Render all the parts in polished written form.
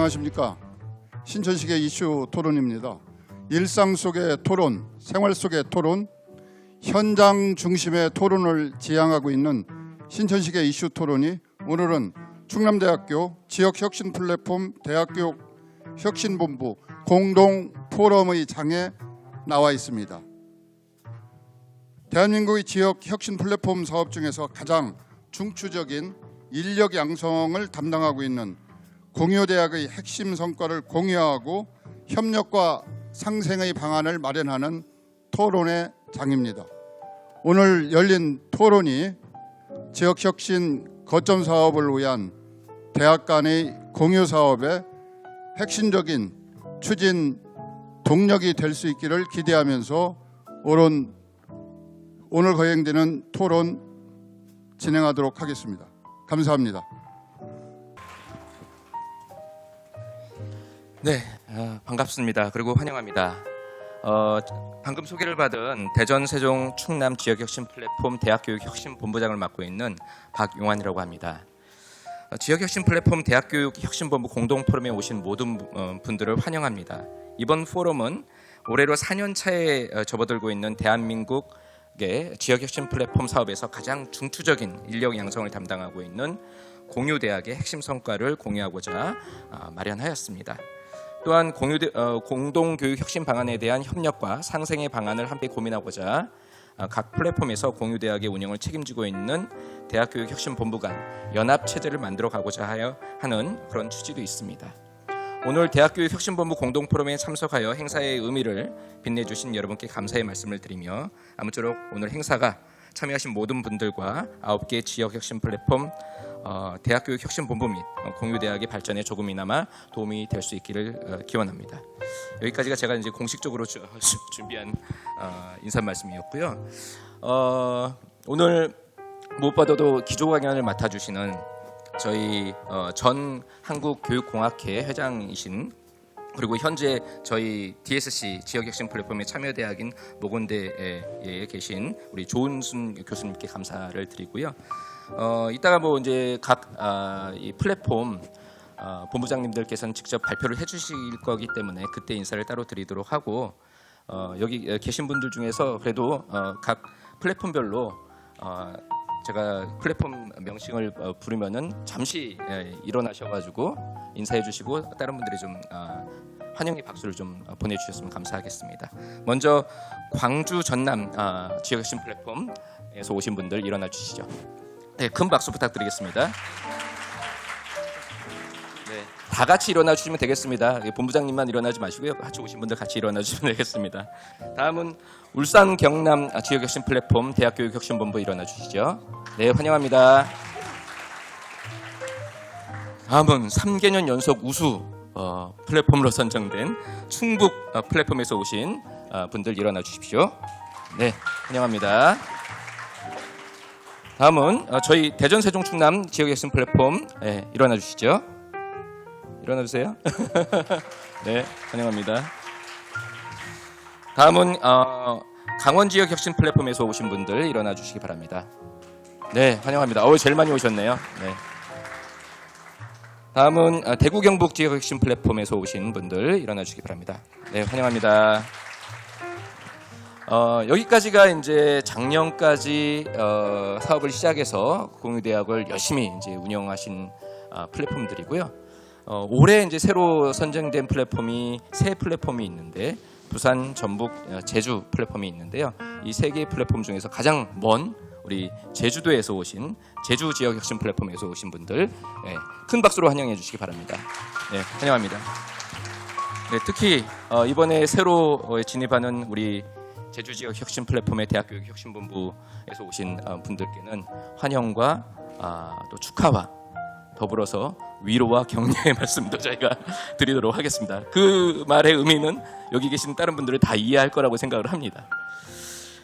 안녕하십니까. 신천식의 이슈 토론입니다. 일상 속의 토론, 생활 속의 토론, 현장 중심의 토론을 지향하고 있는 신천식의 이슈 토론이 오늘은 충남대학교 지역혁신 플랫폼 대학교육 혁신본부 공동 포럼의 장에 나와 있습니다. 대한민국의 지역혁신 플랫폼 사업 중에서 가장 중추적인 인력 양성을 담당하고 있는 공유대학의 핵심 성과를 공유하고 협력과 상생의 방안을 마련하는 토론의 장입니다. 오늘 열린 토론이 지역혁신 거점 사업을 위한 대학 간의 공유 사업의 핵심적인 추진 동력이 될 수 있기를 기대하면서 오늘 거행되는 토론 진행하도록 하겠습니다. 감사합니다. 네, 반갑습니다. 그리고 환영합니다. 방금 소개를 받은 대전, 세종, 충남 지역혁신 플랫폼 대학교육혁신본부장을 맡고 있는 박용환이라고 합니다. 지역혁신 플랫폼 대학교육혁신본부 공동포럼에 오신 모든 분들을 환영합니다. 이번 포럼은 올해로 4년 차에 접어들고 있는 대한민국의 지역혁신 플랫폼 사업에서 가장 중추적인 인력 양성을 담당하고 있는 공유대학의 핵심 성과를 공유하고자 마련하였습니다. 또한 공동교육 혁신 방안에 대한 협력과 상생의 방안을 함께 고민하고자 각 플랫폼에서 공유대학의 운영을 책임지고 있는 대학교육혁신본부 간 연합체제를 만들어가고자 하는 그런 취지도 있습니다. 오늘 대학교육혁신본부 공동포럼에 참석하여 행사의 의미를 빛내주신 여러분께 감사의 말씀을 드리며 아무쪼록 오늘 행사가 참여하신 모든 분들과 9개 지역혁신 플랫폼 대학교육혁신본부 및 공유대학의 발전에 조금이나마 도움이 될 수 있기를 기원합니다. 여기까지가 제가 이제 공식적으로 준비한 인사 말씀이었고요. 오늘 무엇보다도 기조 강연을 맡아주시는 저희 전 한국교육공학회 회장이신 그리고 현재 저희 DSC 지역혁신 플랫폼의 참여대학인 모건대에 계신 우리 조은순 교수님께 감사를 드리고요. 이따가 뭐 이제 각 이 플랫폼 본부장님들께서는 직접 발표를 해주실 거기 때문에 그때 인사를 따로 드리도록 하고 여기 계신 분들 중에서 그래도 각 플랫폼별로 제가 플랫폼 명칭을 부르면은 잠시 일어나셔가지고 인사해주시고 다른 분들이 좀 환영의 박수를 좀 보내주셨으면 감사하겠습니다. 먼저 광주 전남 지역혁신 플랫폼에서 오신 분들 일어나 주시죠. 네, 큰 박수 부탁드리겠습니다. 네, 다 같이 일어나 주시면 되겠습니다. 본부장님만 일어나지 마시고요. 같이 오신 분들 같이 일어나 주시면 되겠습니다. 다음은 울산 경남 지역혁신 플랫폼 대학교육혁신본부 일어나 주시죠. 네, 환영합니다. 다음은 3개년 연속 우수 플랫폼으로 선정된 충북 플랫폼에서 오신 분들 일어나 주십시오. 네, 환영합니다. 다음은 저희 대전, 세종, 충남 지역혁신 플랫폼 일어나 주시죠. 일어나 주세요. 네, 환영합니다. 다음은 강원 지역혁신 플랫폼에서 오신 분들 일어나 주시기 바랍니다. 네, 환영합니다. 제일 많이 오셨네요. 네. 다음은 대구 경북 지역혁신 플랫폼에서 오신 분들 일어나 주시기 바랍니다. 네, 환영합니다. 여기까지가 이제 작년까지 사업을 시작해서 공유대학을 열심히 이제 운영하신 플랫폼들이고요. 올해 이제 새로 선정된 플랫폼이 세 플랫폼이 있는데 부산, 전북, 제주 플랫폼이 있는데요. 이 세 개의 플랫폼 중에서 가장 먼 우리 제주도에서 오신 제주 지역혁신 플랫폼에서 오신 분들 큰 박수로 환영해 주시기 바랍니다. 네, 환영합니다. 네, 특히 이번에 새로 진입하는 우리 제주 지역 혁신 플랫폼의 대학교육혁신본부에서 오신 분들께는 환영과 또 축하와 더불어서 위로와 격려의 말씀도 저희가 드리도록 하겠습니다. 그 말의 의미는 여기 계신 다른 분들을 다 이해할 거라고 생각을 합니다.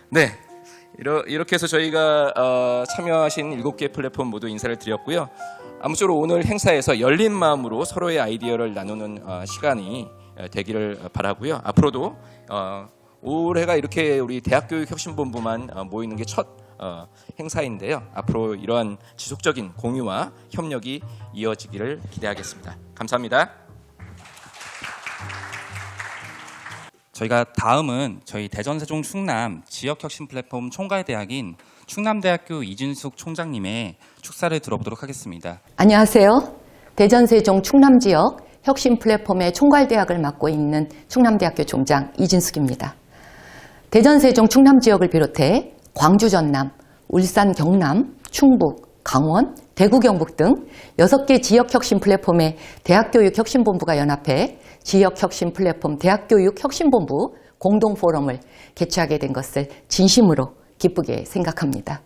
네, 이렇게 해서 저희가 참여하신 7개 플랫폼 모두 인사를 드렸고요. 아무쪼록 오늘 행사에서 열린 마음으로 서로의 아이디어를 나누는 시간이 되기를 바라고요. 앞으로도 올해가 이렇게 우리 대학교육혁신본부만 모이는 게 첫 행사인데요. 앞으로 이러한 지속적인 공유와 협력이 이어지기를 기대하겠습니다. 감사합니다. 저희가 다음은 저희 대전, 세종, 충남 지역혁신 플랫폼 총괄대학인 충남대학교 이진숙 총장님의 축사를 들어보도록 하겠습니다. 안녕하세요. 대전, 세종, 충남 지역 혁신 플랫폼의 총괄대학을 맡고 있는 충남대학교 총장 이진숙입니다. 대전, 세종, 충남 지역을 비롯해 광주, 전남, 울산, 경남, 충북, 강원, 대구, 경북 등 6개 지역혁신 플랫폼의 대학교육혁신본부가 연합해 지역혁신 플랫폼 대학교육혁신본부 공동포럼을 개최하게 된 것을 진심으로 기쁘게 생각합니다.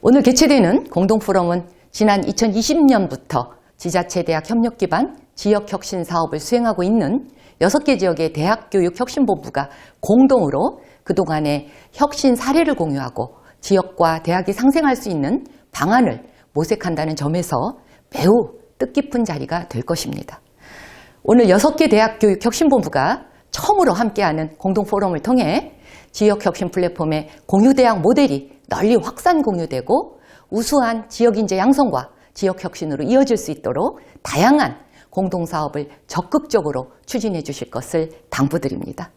오늘 개최되는 공동포럼은 지난 2020년부터 지자체 대학 협력 기반 지역혁신 사업을 수행하고 있는 6개 지역의 대학교육혁신본부가 공동으로 그동안의 혁신 사례를 공유하고 지역과 대학이 상생할 수 있는 방안을 모색한다는 점에서 매우 뜻깊은 자리가 될 것입니다. 오늘 6개 대학교육혁신본부가 처음으로 함께하는 공동포럼을 통해 지역혁신 플랫폼의 공유대학 모델이 널리 확산 공유되고 우수한 지역인재 양성과 지역혁신으로 이어질 수 있도록 다양한 공동사업을 적극적으로 추진해 주실 것을 당부드립니다.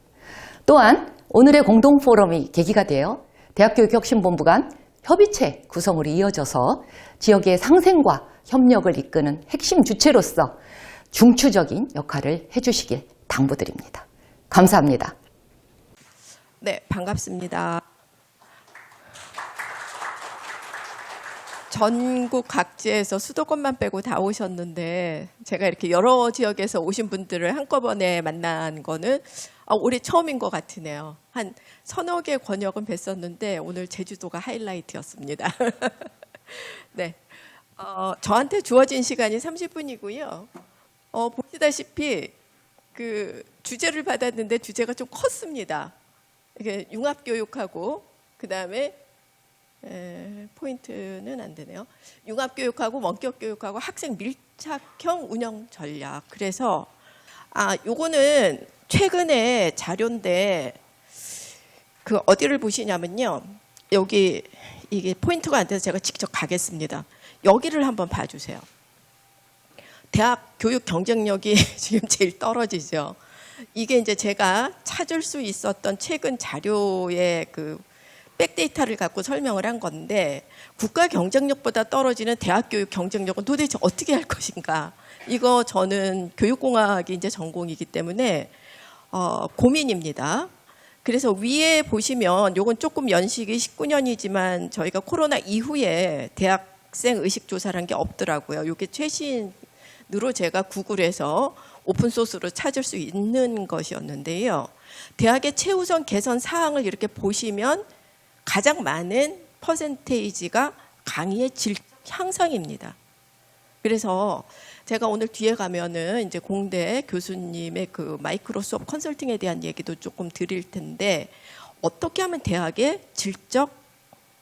또한 오늘의 공동포럼이 계기가 되어 대학교육혁신본부 간 협의체 구성으로 이어져서 지역의 상생과 협력을 이끄는 핵심 주체로서 중추적인 역할을 해주시길 당부드립니다. 감사합니다. 네, 반갑습니다. 전국 각지에서 수도권만 빼고 다 오셨는데 제가 이렇게 여러 지역에서 오신 분들을 한꺼번에 만난 거는 올해 처음인 것 같으네요. 한 서너 개 권역은 뵀었는데 오늘 제주도가 하이라이트였습니다. 네, 저한테 주어진 시간이 30분이고요. 보시다시피 그 주제를 받았는데 주제가 좀 컸습니다. 이게 융합교육하고 그 다음에 포인트는 안 되네요. 융합교육하고 원격교육하고 학생 밀착형 운영 전략. 그래서 요거는 최근에 자료인데 그 어디를 보시냐면요. 여기 이게 포인트가 안 돼서 제가 직접 가겠습니다. 여기를 한번 봐주세요. 대학 교육 경쟁력이 지금 제일 떨어지죠. 이게 이제 제가 찾을 수 있었던 최근 자료의 그 백데이터를 갖고 설명을 한 건데 국가 경쟁력보다 떨어지는 대학 교육 경쟁력은 도대체 어떻게 할 것인가? 이거 저는 교육공학이 이제 전공이기 때문에 고민입니다. 그래서 위에 보시면 요건 조금 연식이 19년이지만 저희가 코로나 이후에 대학생 의식 조사라는 게 없더라고요. 이게 최신으로 제가 구글에서 오픈소스로 찾을 수 있는 것이었는데요. 대학의 최우선 개선 사항을 이렇게 보시면 가장 많은 퍼센테이지가 강의의 질 향상입니다. 그래서 제가 오늘 뒤에 가면은 이제 공대 교수님의 그 마이크로 수업 컨설팅에 대한 얘기도 조금 드릴 텐데 어떻게 하면 대학의 질적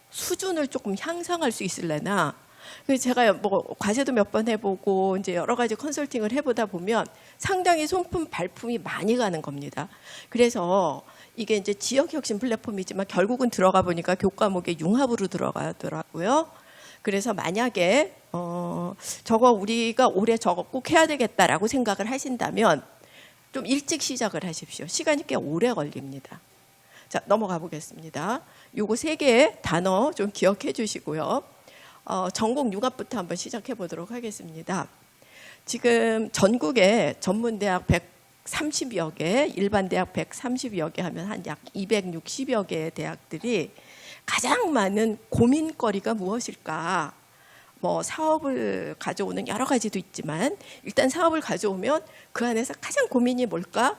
수준을 조금 향상할 수 있을래나. 그래서 제가 뭐 과제도 몇 번 해보고 이제 여러 가지 컨설팅을 해보다 보면 상당히 손품 발품이 많이 가는 겁니다. 그래서 이게 이제 지역혁신 플랫폼이지만 결국은 들어가 보니까 교과목의 융합으로 들어가더라고요. 그래서 만약에 저거 우리가 올해 저거 꼭 해야 되겠다라고 생각을 하신다면 좀 일찍 시작을 하십시오. 시간이 꽤 오래 걸립니다. 자, 넘어가 보겠습니다. 요거 3개의 단어 좀 기억해 주시고요. 전공 융합부터 한번 시작해 보도록 하겠습니다. 지금 전국에 전문대학 130여 개, 일반 대학 130여 개 하면 한 약 260여 개의 대학들이 가장 많은 고민거리가 무엇일까? 뭐 사업을 가져오는 여러 가지도 있지만 일단 사업을 가져오면 그 안에서 가장 고민이 뭘까?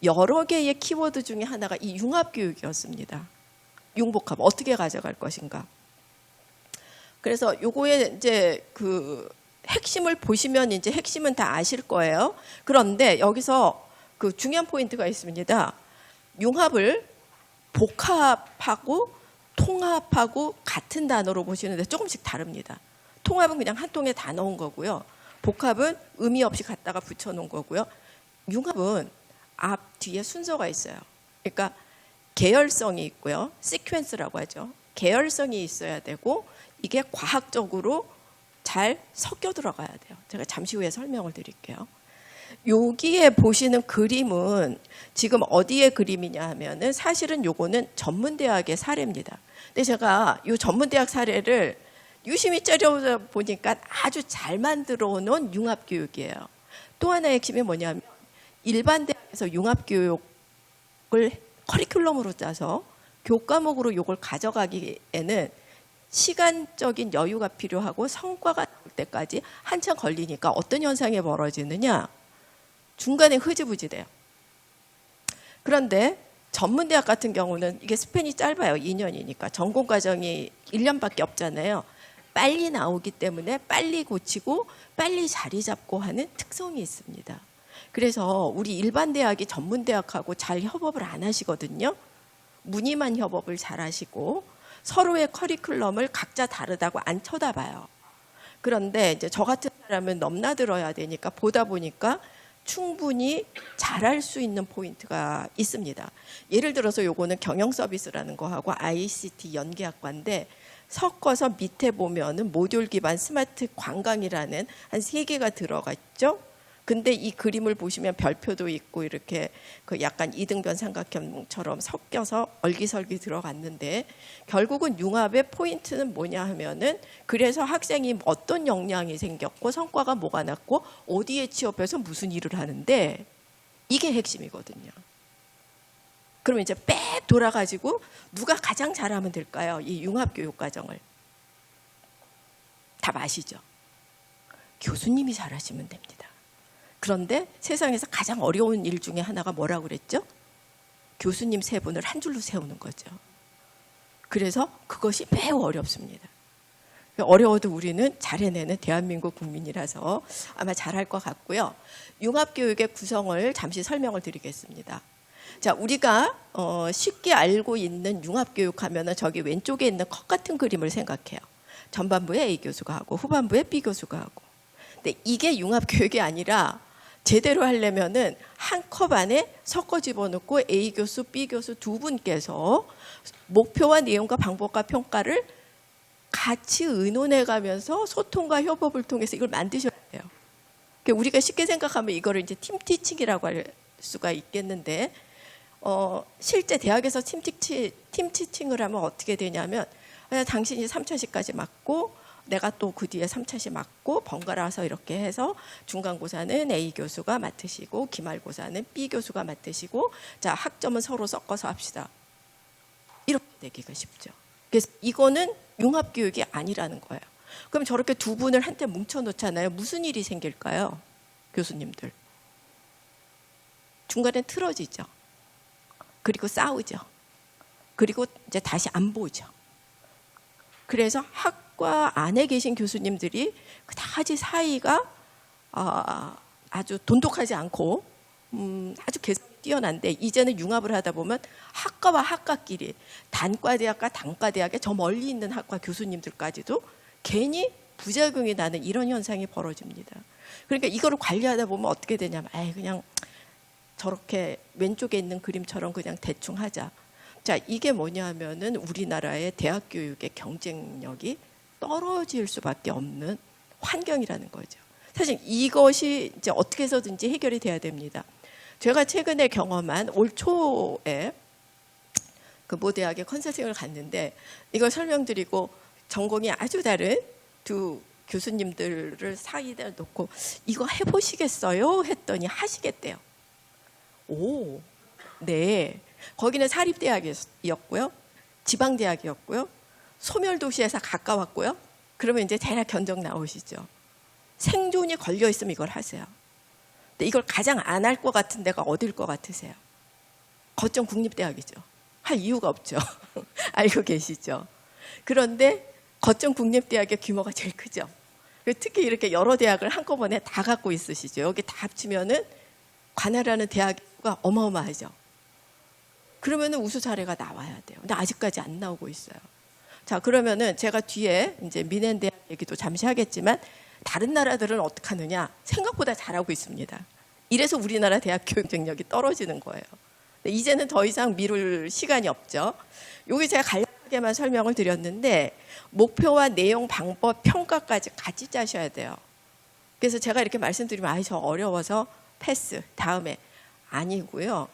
여러 개의 키워드 중에 하나가 이 융합교육이었습니다. 융복합 어떻게 가져갈 것인가? 그래서 요거에 이제 그 핵심을 보시면 이제 핵심은 다 아실 거예요. 그런데 여기서 그 중요한 포인트가 있습니다. 융합을 복합하고 통합하고 같은 단어로 보시는데 조금씩 다릅니다. 통합은 그냥 한 통에 다 넣은 거고요. 복합은 의미 없이 갖다가 붙여놓은 거고요. 융합은 앞, 뒤에 순서가 있어요. 그러니까 계열성이 있고요. 시퀀스라고 하죠. 계열성이 있어야 되고 이게 과학적으로 잘 섞여 들어가야 돼요. 제가 잠시 후에 설명을 드릴게요. 여기에 보시는 그림은 지금 어디의 그림이냐 하면은 사실은 요거는 전문대학의 사례입니다. 근데 제가 이 전문대학 사례를 유심히 째려보니까 아주 잘 만들어 놓은 융합교육이에요. 또 하나의 핵심이 뭐냐면 일반 대학에서 융합교육을 커리큘럼으로 짜서 교과목으로 이걸 가져가기에는 시간적인 여유가 필요하고 성과가 나올 때까지 한참 걸리니까 어떤 현상이 벌어지느냐? 중간에 흐지부지 돼요. 그런데 전문대학 같은 경우는 이게 스팬이 짧아요. 2년이니까. 전공과정이 1년밖에 없잖아요. 빨리 나오기 때문에 빨리 고치고 빨리 자리 잡고 하는 특성이 있습니다. 그래서 우리 일반 대학이 전문대학하고 잘 협업을 안 하시거든요. 무늬만 협업을 잘 하시고 서로의 커리큘럼을 각자 다르다고 안 쳐다봐요. 그런데 이제 저 같은 사람은 넘나들어야 되니까 보다 보니까 충분히 잘할 수 있는 포인트가 있습니다. 예를 들어서 요거는 경영 서비스라는 거하고 ICT 연계학과인데 섞어서 밑에 보면은 모듈 기반 스마트 관광이라는 한 3개가 들어가 있죠. 근데 이 그림을 보시면 별표도 있고 이렇게 그 약간 이등변 삼각형처럼 섞여서 얼기설기 들어갔는데 결국은 융합의 포인트는 뭐냐 하면은 그래서 학생이 어떤 역량이 생겼고 성과가 뭐가 났고 어디에 취업해서 무슨 일을 하는데 이게 핵심이거든요. 그러면 이제 빽 돌아가지고 누가 가장 잘하면 될까요? 이 융합교육 과정을. 답 아시죠? 교수님이 잘하시면 됩니다. 그런데 세상에서 가장 어려운 일 중에 하나가 뭐라고 그랬죠? 교수님 3분을 한 줄로 세우는 거죠. 그래서 그것이 매우 어렵습니다. 어려워도 우리는 잘 해내는 대한민국 국민이라서 아마 잘할 것 같고요. 융합교육의 구성을 잠시 설명을 드리겠습니다. 자, 우리가 쉽게 알고 있는 융합교육 하면은 저기 왼쪽에 있는 컵 같은 그림을 생각해요. 전반부에 A 교수가 하고 후반부에 B 교수가 하고. 근데 이게 융합교육이 아니라 제대로 하려면은 한 컵 안에 섞어 집어넣고 A 교수, B 교수 두 분께서 목표와 내용과 방법과 평가를 같이 의논해 가면서 소통과 협업을 통해서 이걸 만드셔야 돼요. 그러니까 우리가 쉽게 생각하면 이거를 이제 팀 티칭이라고 할 수가 있겠는데 실제 대학에서 팀 티칭을 하면 어떻게 되냐면 그냥 당신이 3차시까지 맞고 내가 또 그 뒤에 3차시 맞고 번갈아서 이렇게 해서 중간고사는 A 교수가 맡으시고 기말고사는 B 교수가 맡으시고 자 학점은 서로 섞어서 합시다. 이렇게 되기가 쉽죠. 그래서 이거는 융합교육이 아니라는 거예요. 그럼 저렇게 두 분을 한테 뭉쳐놓잖아요. 무슨 일이 생길까요? 교수님들. 중간에 틀어지죠. 그리고 싸우죠. 그리고 이제 다시 안 보죠. 그래서 학과 안에 계신 교수님들이 그다지 사이가 아주 돈독하지 않고 아주 개성이 뛰어난데 이제는 융합을 하다 보면 학과와 학과끼리 단과대학과 단과대학의 저 멀리 있는 학과 교수님들까지도 괜히 부작용이 나는 이런 현상이 벌어집니다. 그러니까 이거를 관리하다 보면 어떻게 되냐면 그냥 저렇게 왼쪽에 있는 그림처럼 그냥 대충 하자. 자, 이게 뭐냐 하면은 우리나라의 대학 교육의 경쟁력이 떨어질 수밖에 없는 환경이라는 거죠. 사실 이것이 이제 어떻게 해서든지 해결이 돼야 됩니다. 제가 최근에 경험한 올 초에 그 모 대학에 컨설팅을 갔는데 이걸 설명드리고 전공이 아주 다른 두 교수님들을 사이에 놓고 이거 해보시겠어요? 했더니 하시겠대요. 오, 네. 거기는 사립대학이었고요. 지방대학이었고요. 소멸도시에서 가까웠고요. 그러면 이제 대략 견적 나오시죠. 생존이 걸려 있으면 이걸 하세요. 근데 이걸 가장 안 할 것 같은 데가 어딜 것 같으세요? 거점 국립대학이죠. 할 이유가 없죠. 알고 계시죠? 그런데 거점 국립대학의 규모가 제일 크죠. 특히 이렇게 여러 대학을 한꺼번에 다 갖고 있으시죠. 여기 다 합치면은 관할하는 대학가 어마어마하죠. 그러면은 우수 사례가 나와야 돼요. 근데 아직까지 안 나오고 있어요. 자, 그러면은 제가 뒤에 이제 미넨 대학 얘기도 잠시 하겠지만 다른 나라들은 어떻게 하느냐? 생각보다 잘하고 있습니다. 이래서 우리나라 대학 교육 경쟁력이 떨어지는 거예요. 이제는 더 이상 미룰 시간이 없죠. 여기 제가 간략하게만 설명을 드렸는데 목표와 내용, 방법, 평가까지 같이 짜셔야 돼요. 그래서 제가 이렇게 말씀드리면 저 어려워서 패스 다음에 아니고요.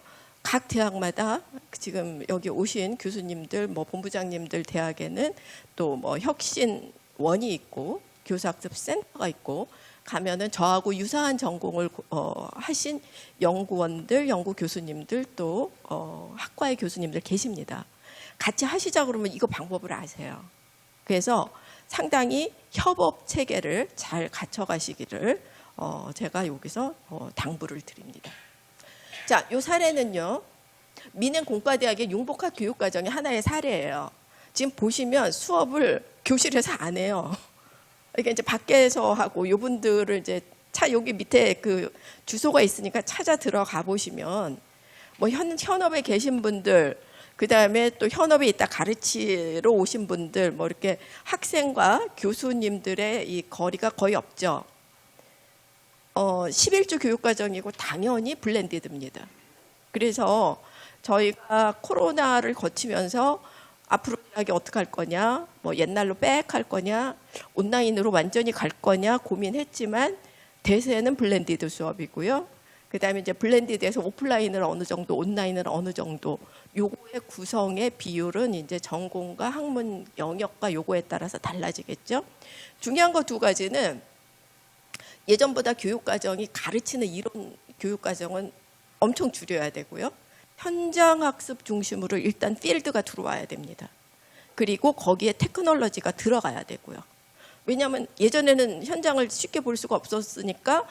각 대학마다 지금 여기 오신 교수님들, 뭐 본부장님들 대학에는 또 뭐 혁신원이 있고 교수학습 센터가 있고 가면은 저하고 유사한 전공을 하신 연구원들, 연구 교수님들 또 학과의 교수님들 계십니다. 같이 하시자 그러면 이거 방법을 아세요. 그래서 상당히 협업 체계를 잘 갖춰가시기를 제가 여기서 당부를 드립니다. 자, 요 사례는요. 민행 공과대학의 융복합 교육과정의 하나의 사례예요. 지금 보시면 수업을 교실에서 안 해요. 이게 이제 밖에서 하고 요분들을 이제 여기 밑에 그 주소가 있으니까 찾아 들어가 보시면 뭐 현업에 계신 분들 그 다음에 또 현업에 있다 가르치러 오신 분들 뭐 이렇게 학생과 교수님들의 이 거리가 거의 없죠. 11주 교육과정이고 당연히 블렌디드입니다. 그래서 저희가 코로나를 거치면서 앞으로 대학이 어떻게 할 거냐, 뭐 옛날로 빽 할 거냐, 온라인으로 완전히 갈 거냐 고민했지만 대세는 블렌디드 수업이고요. 그 다음에 이제 블렌디드에서 오프라인을 어느 정도, 온라인을 어느 정도, 요거의 구성의 비율은 이제 전공과 학문 영역과 요거에 따라서 달라지겠죠. 중요한 거 두 가지는 예전보다 교육과정이 가르치는 이론 교육과정은 엄청 줄여야 되고요. 현장 학습 중심으로 일단 필드가 들어와야 됩니다. 그리고 거기에 테크놀로지가 들어가야 되고요. 왜냐하면 예전에는 현장을 쉽게 볼 수가 없었으니까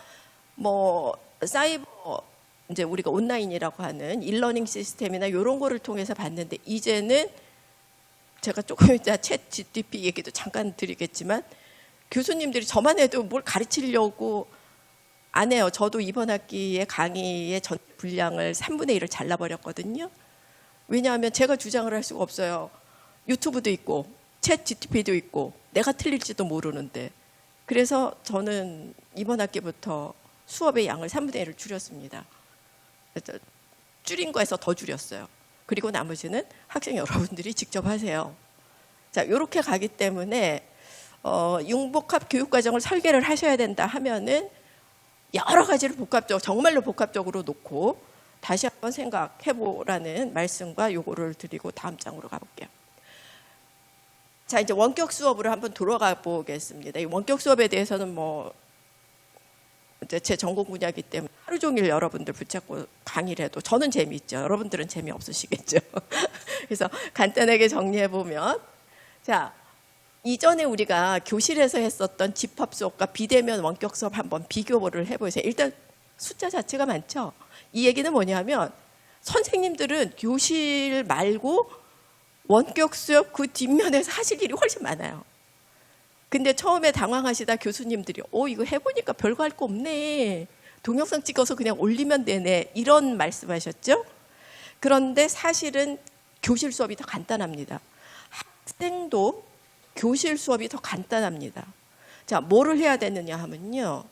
뭐 사이버 이제 우리가 온라인이라고 하는 일러닝 시스템이나 이런 거를 통해서 봤는데 이제는 제가 조금 이따 챗 GTP 얘기도 잠깐 드리겠지만 교수님들이 저만 해도 뭘 가르치려고 안 해요. 저도 이번 학기에 강의의 전 분량을 3분의 1을 잘라버렸거든요. 왜냐하면 제가 주장을 할 수가 없어요. 유튜브도 있고 챗 GTP도 있고 내가 틀릴지도 모르는데. 그래서 저는 이번 학기부터 수업의 양을 3분의 1을 줄였습니다. 줄인 거에서 더 줄였어요. 그리고 나머지는 학생 여러분들이 직접 하세요. 자, 이렇게 가기 때문에 융복합 교육과정을 설계를 하셔야 된다 하면은 여러 가지를 정말로 복합적으로 놓고 다시 한번 생각해 보라는 말씀과 요거를 드리고 다음 장으로 가볼게요. 자, 이제 원격 수업으로 한번 돌아가 보겠습니다. 이 원격 수업에 대해서는 뭐 이제 제 전공 분야이기 때문에 하루 종일 여러분들 붙잡고 강의를 해도 저는 재미있죠. 여러분들은 재미없으시겠죠. 그래서 간단하게 정리해 보면 자, 이전에 우리가 교실에서 했었던 집합 수업과 비대면 원격 수업 한번 비교를 해보세요. 일단 숫자 자체가 많죠. 이 얘기는 뭐냐면 선생님들은 교실 말고 원격 수업 그 뒷면에서 하실 일이 훨씬 많아요. 근데 처음에 당황하시다 교수님들이 이거 해보니까 별거 할 거 없네. 동영상 찍어서 그냥 올리면 되네. 이런 말씀하셨죠. 그런데 사실은 교실 수업이 더 간단합니다. 학생도 교실 수업이 더 간단합니다. 자, 뭐를 해야 되느냐 하면요.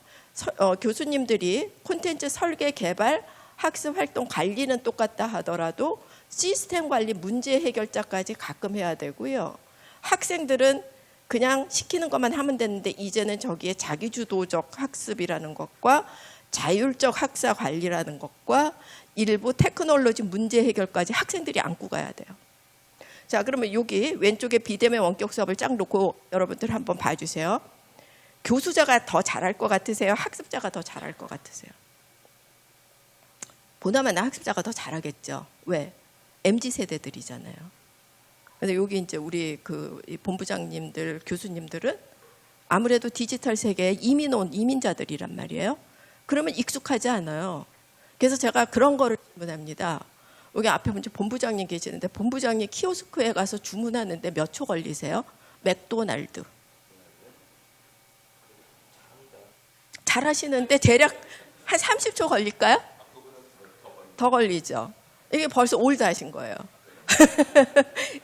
교수님들이 콘텐츠 설계, 개발, 학습 활동 관리는 똑같다 하더라도 시스템 관리, 문제 해결자까지 가끔 해야 되고요. 학생들은 그냥 시키는 것만 하면 되는데 이제는 저기에 자기주도적 학습이라는 것과 자율적 학사 관리라는 것과 일부 테크놀로지 문제 해결까지 학생들이 안고 가야 돼요. 자, 그러면 여기 왼쪽에 비대면 원격 수업을 쫙 놓고 여러분들 한번 봐주세요. 교수자가 더 잘할 것 같으세요? 학습자가 더 잘할 것 같으세요? 보나마나 학습자가 더 잘하겠죠. 왜? MZ세대들이잖아요. 근데 여기 이제 우리 이 본부장님들, 교수님들은 아무래도 디지털 세계에 이민 온 이민자들이란 말이에요. 그러면 익숙하지 않아요. 그래서 제가 그런 거를 질문합니다. 여기 앞에 먼저 본부장님 계시는데 본부장님 키오스크에 가서 주문하는데 몇 초 걸리세요? 맥도날드. 잘하시는데 대략 한 30초 걸릴까요? 더 걸리죠. 이게 벌써 올드하신 거예요.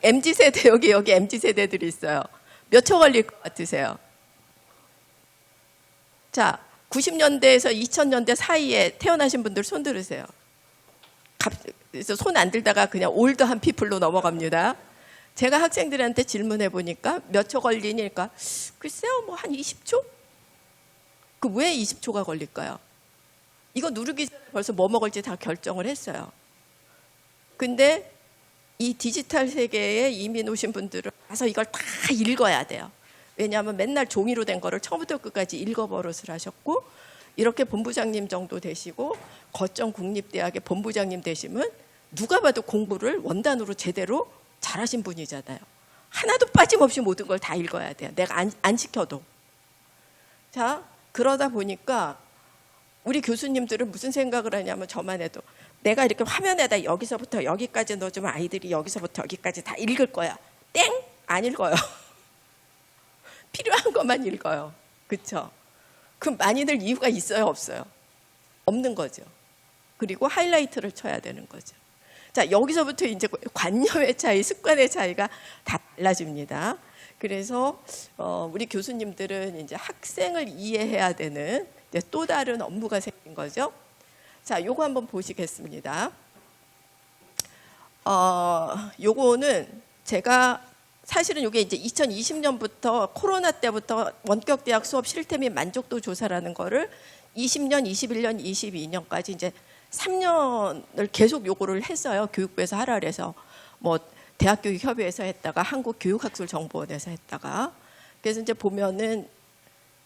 MZ세대 여기 MZ세대들이 있어요. 몇 초 걸릴 것 같으세요? 자, 90년대에서 2000년대 사이에 태어나신 분들 손 들으세요. 그래서 손 안 들다가 그냥 올드한 피플로 넘어갑니다. 제가 학생들한테 질문해 보니까 몇 초 걸리니까 글쎄요, 뭐 한 20초? 그 왜 20초가 걸릴까요? 이거 누르기 전에 벌써 뭐 먹을지 다 결정을 했어요. 근데 이 디지털 세계에 이민 오신 분들은 가서 이걸 다 읽어야 돼요. 왜냐하면 맨날 종이로 된 거를 처음부터 끝까지 읽어버릇을 하셨고, 이렇게 본부장님 정도 되시고 거점 국립대학의 본부장님 되시면 누가 봐도 공부를 원단으로 제대로 잘하신 분이잖아요. 하나도 빠짐없이 모든 걸 다 읽어야 돼요. 내가 안 시켜도. 자, 그러다 보니까 우리 교수님들은 무슨 생각을 하냐면, 저만 해도 내가 이렇게 화면에다 여기서부터 여기까지 넣어주면 아이들이 여기서부터 여기까지 다 읽을 거야. 땡! 안 읽어요. 필요한 것만 읽어요. 그렇죠? 그럼 많이들 이유가 있어요, 없어요? 없는 거죠. 그리고 하이라이트를 쳐야 되는 거죠. 자, 여기서부터 이제 관념의 차이, 습관의 차이가 다 달라집니다. 그래서 우리 교수님들은 이제 학생을 이해해야 되는 이제 또 다른 업무가 생긴 거죠. 자, 요거 한번 보시겠습니다. 요거는 제가 사실은 이게 이제 2020년부터 코로나 때부터 원격 대학 수업 실태 및 만족도 조사라는 거를 20년, 21년, 22년까지 이제 3년을 계속 요구를 했어요. 교육부에서 하라 그래서 뭐 대학교육협의회에서 했다가 한국교육학술정보원에서 했다가, 그래서 이제 보면은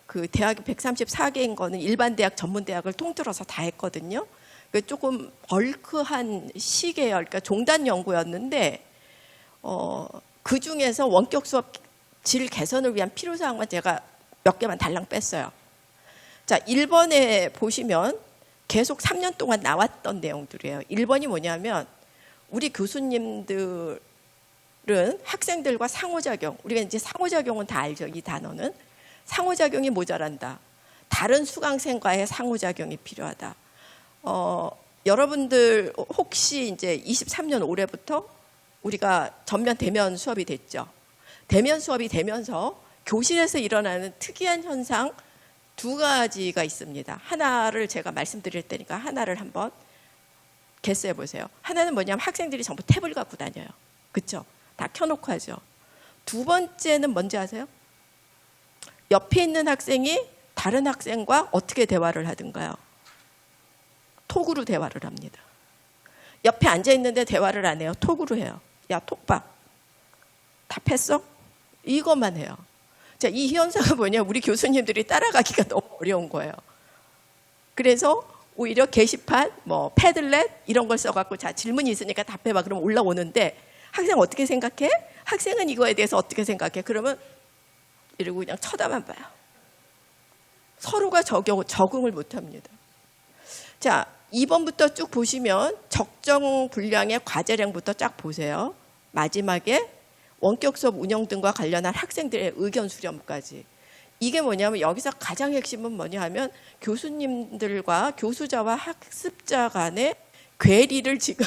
그 대학이 134개인 거는 일반 대학, 전문 대학을 통틀어서 다 했거든요. 그 조금 벌크한 시계열, 그러니까 종단 연구였는데 그 중에서 원격 수업 질 개선을 위한 필요 사항만 제가 몇 개만 달랑 뺐어요. 자, 1번에 보시면 계속 3년 동안 나왔던 내용들이에요. 1번이 뭐냐면, 우리 교수님들은 학생들과 상호작용, 우리가 이제 상호작용은 다 알죠. 이 단어는 상호작용이 모자란다. 다른 수강생과의 상호작용이 필요하다. 여러분들 혹시 이제 23년 올해부터 우리가 전면 대면 수업이 됐죠. 대면 수업이 되면서 교실에서 일어나는 특이한 현상 두 가지가 있습니다. 하나를 제가 말씀드릴 테니까 하나를 한번 개수해 보세요. 하나는 뭐냐면 학생들이 전부 탭을 갖고 다녀요. 그렇죠? 다 켜놓고 하죠. 두 번째는 뭔지 아세요? 옆에 있는 학생이 다른 학생과 어떻게 대화를 하든가요? 톡으로 대화를 합니다. 옆에 앉아 있는데 대화를 안 해요. 톡으로 해요. 야, 톡봐. 답했어? 이것만 해요. 자, 이 현상은 뭐냐? 우리 교수님들이 따라가기가 너무 어려운 거예요. 그래서 오히려 게시판, 뭐 패들렛 이런 걸 써갖고, 자, 질문이 있으니까 답해봐. 그럼 올라오는데 학생 어떻게 생각해? 학생은 이거에 대해서 어떻게 생각해? 그러면 이러고 그냥 쳐다만 봐요. 서로가 적응을 못합니다. 자, 2번부터 쭉 보시면 적정 분량의 과제량부터 쫙 보세요. 마지막에 원격 수업 운영 등과 관련한 학생들의 의견 수렴까지. 이게 뭐냐면, 여기서 가장 핵심은 뭐냐 하면 교수님들과 교수자와 학습자 간의 괴리를 지금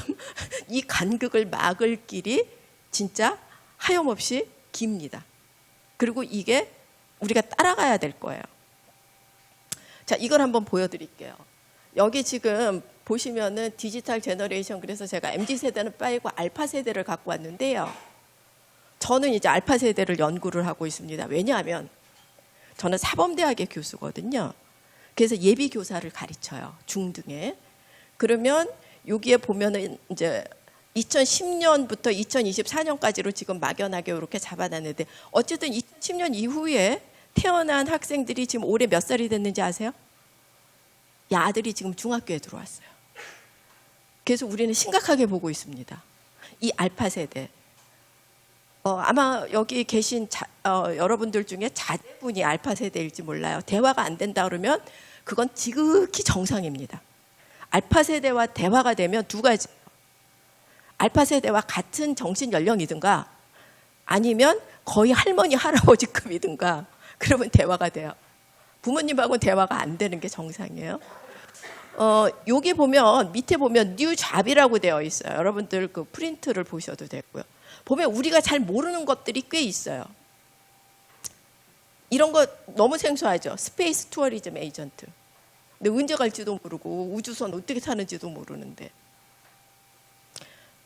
이 간극을 막을 길이 진짜 하염없이 깁니다. 그리고 이게 우리가 따라가야 될 거예요. 자, 이걸 한번 보여드릴게요. 여기 지금 보시면은 디지털 제너레이션, 그래서 제가 MZ세대는 빠이고 알파 세대를 갖고 왔는데요. 저는 이제 알파 세대를 연구를 하고 있습니다. 왜냐하면 저는 사범대학의 교수거든요. 그래서 예비 교사를 가르쳐요. 중등에. 그러면 여기에 보면은 이제 2010년부터 2024년까지로 지금 막연하게 이렇게 잡아놨는데, 어쨌든 2010년 이후에 태어난 학생들이 지금 올해 몇 살이 됐는지 아세요? 이 아들이 지금 중학교에 들어왔어요. 그래서 우리는 심각하게 보고 있습니다. 이 알파 세대. 아마 여기 계신 여러분들 중에 자제분이 알파 세대일지 몰라요. 대화가 안 된다 그러면 그건 지극히 정상입니다. 알파 세대와 대화가 되면 두 가지. 알파 세대와 같은 정신 연령이든가 아니면 거의 할머니 할아버지급이든가, 그러면 대화가 돼요. 부모님하고는 대화가 안 되는 게 정상이에요. 여기 보면 밑에 보면 뉴 잡이라고 되어 있어요. 여러분들 그 프린트를 보셔도 되고요. 보면 우리가 잘 모르는 것들이 꽤 있어요. 이런 거 너무 생소하죠. 스페이스 투어리즘 에이전트. 근데 언제 갈지도 모르고 우주선 어떻게 타는지도 모르는데.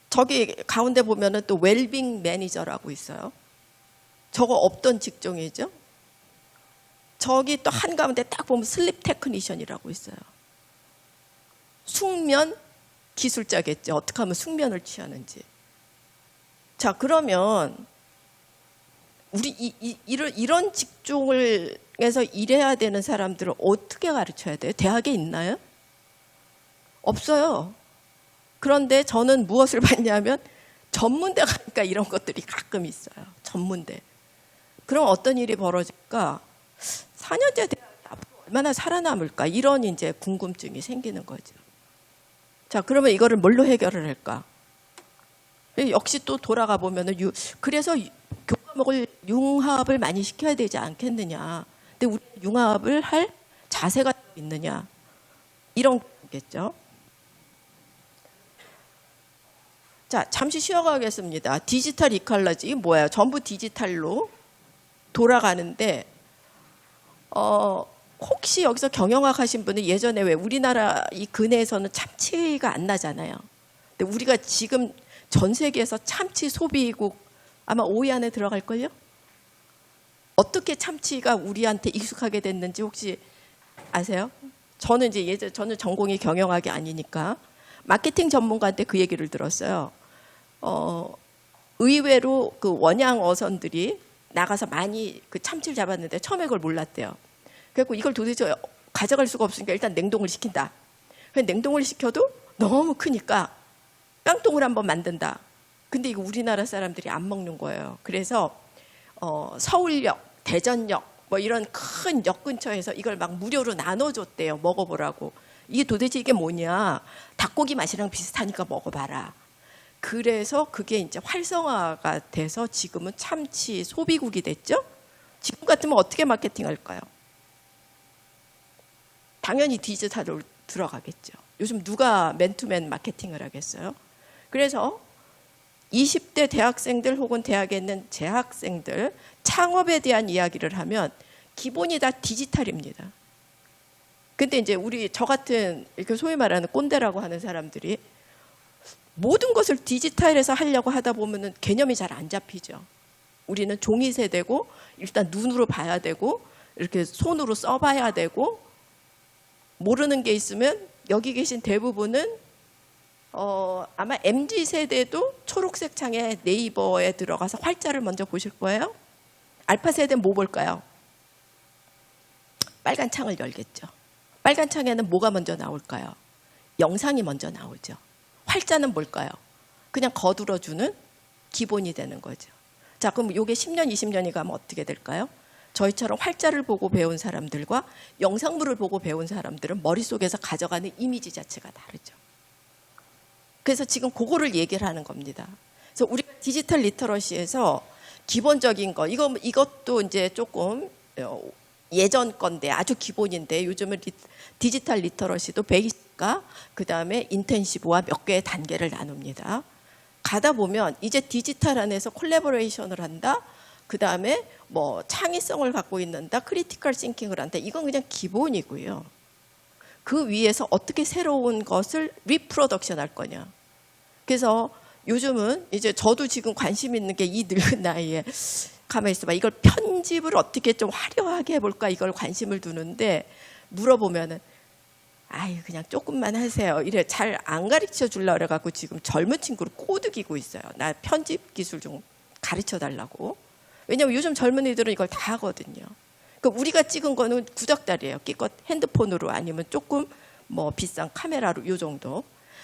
저기 가운데 보면은 또 웰빙 매니저라고 있어요. 저거 없던 직종이죠. 저기 또 한가운데 딱 보면 슬립 테크니션이라고 있어요. 숙면 기술자겠죠. 어떻게 하면 숙면을 취하는지. 자, 그러면 우리 이런 직종에서 일해야 되는 사람들을 어떻게 가르쳐야 돼요? 대학에 있나요? 없어요. 그런데 저는 무엇을 봤냐면 전문대 가니까 이런 것들이 가끔 있어요. 전문대. 그럼 어떤 일이 벌어질까? 4년제 대학이 앞으로 얼마나 살아남을까? 이런 이제 궁금증이 생기는 거죠. 자, 그러면 이거를 뭘로 해결을 할까? 역시 또 돌아가 보면은 그래서 교과목을 융합을 많이 시켜야 되지 않겠느냐. 근데 우리 융합을 할 자세가 있느냐. 이런 거겠죠. 자, 잠시 쉬어가겠습니다. 디지털 이컬러지 이게 뭐예요? 전부 디지털로 돌아가는데 혹시 여기서 경영학 하신 분은 예전에 왜 우리나라 이 근해에서는 참치가 안 나잖아요. 근데 우리가 지금 전 세계에서 참치 소비국 아마 5위 안에 들어갈걸요? 어떻게 참치가 우리한테 익숙하게 됐는지 혹시 아세요? 저는 이제 저는 전공이 경영학이 아니니까 마케팅 전문가한테 그 얘기를 들었어요. 의외로 그 원양 어선들이 나가서 많이 그 참치를 잡았는데 처음에 그걸 몰랐대요. 그래서 이걸 도대체 가져갈 수가 없으니까 일단 냉동을 시킨다. 냉동을 시켜도 너무 크니까 깡통을 한번 만든다. 근데 이거 우리나라 사람들이 안 먹는 거예요. 그래서 서울역, 대전역 뭐 이런 큰 역 근처에서 이걸 막 무료로 나눠줬대요. 먹어보라고. 이게 뭐냐. 닭고기 맛이랑 비슷하니까 먹어봐라. 그래서 그게 이제 활성화가 돼서 지금은 참치 소비국이 됐죠. 지금 같으면 어떻게 마케팅할까요? 당연히 디지털로 들어가겠죠. 요즘 누가 맨투맨 마케팅을 하겠어요? 그래서 20대 대학생들 혹은 대학에 있는 재학생들 창업에 대한 이야기를 하면 기본이 다 디지털입니다. 근데 이제 저 같은 이렇게 소위 말하는 꼰대라고 하는 사람들이 모든 것을 디지털에서 하려고 하다 보면은 개념이 잘 안 잡히죠. 우리는 종이 세대고 일단 눈으로 봐야 되고 이렇게 손으로 써봐야 되고 모르는 게 있으면 여기 계신 대부분은 아마 MZ 세대도 초록색 창에 네이버에 들어가서 활자를 먼저 보실 거예요. 알파 세대는 뭐 볼까요? 빨간 창을 열겠죠. 빨간 창에는 뭐가 먼저 나올까요? 영상이 먼저 나오죠. 활자는 뭘까요? 그냥 거들어주는 기본이 되는 거죠. 자, 그럼 이게 10년, 20년이 가면 어떻게 될까요? 저희처럼 활자를 보고 배운 사람들과 영상물을 보고 배운 사람들은 머릿속에서 가져가는 이미지 자체가 다르죠. 그래서 지금 그거를 얘기를 하는 겁니다. 그래서 우리가 디지털 리터러시에서 기본적인 거, 이것도 이제 조금 예전 건데 아주 기본인데 요즘은 디지털 리터러시도 베이직과 그다음에 인텐시브와 몇 개의 단계를 나눕니다. 가다 보면 이제 디지털 안에서 콜라보레이션을 한다. 그다음에 뭐 창의성을 갖고 있는다. 크리티컬 싱킹을 한다. 이건 그냥 기본이고요. 그 위에서 어떻게 새로운 것을 리프로덕션 할 거냐. 그래서 요즘은 이제 저도 지금 관심 있는 게 이 늙은 나이에 가만히 있어봐. 이걸 편집을 어떻게 좀 화려하게 해볼까 이걸 관심을 두는데 물어보면은 아유 그냥 조금만 하세요. 이래 잘 안 가르쳐 주려고 그래갖고 지금 젊은 친구를 꼬드기고 있어요. 나 편집 기술 좀 가르쳐 달라고. 왜냐면 요즘 젊은이들은 이걸 다 하거든요. 그러니까 우리가 찍은 거는 구닥다리예요. 끼껏 핸드폰으로 아니면 조금 뭐 비싼 카메라로 요 정도.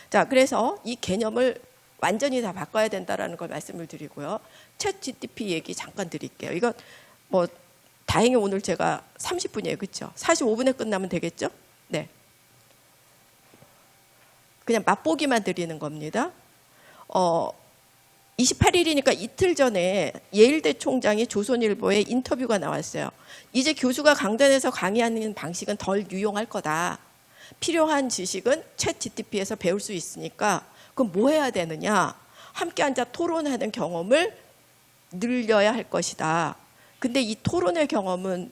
자, 그래서 이 개념을 완전히 다 바꿔야 된다라는 걸 말씀을 드리고요. 챗 GTP 얘기 잠깐 드릴게요. 이거 뭐 다행히 오늘 제가 30분이에요. 그렇죠? 45분에 끝나면 되겠죠? 네. 그냥 맛보기만 드리는 겁니다. 28일이니까 이틀 전에 예일대 총장이 조선일보에 인터뷰가 나왔어요. 이제 교수가 강단에서 강의하는 방식은 덜 유용할 거다. 필요한 지식은 챗 GTP에서 배울 수 있으니까 그럼 뭐 해야 되느냐? 함께 앉아 토론하는 경험을 늘려야 할 것이다. 근데 이 토론의 경험은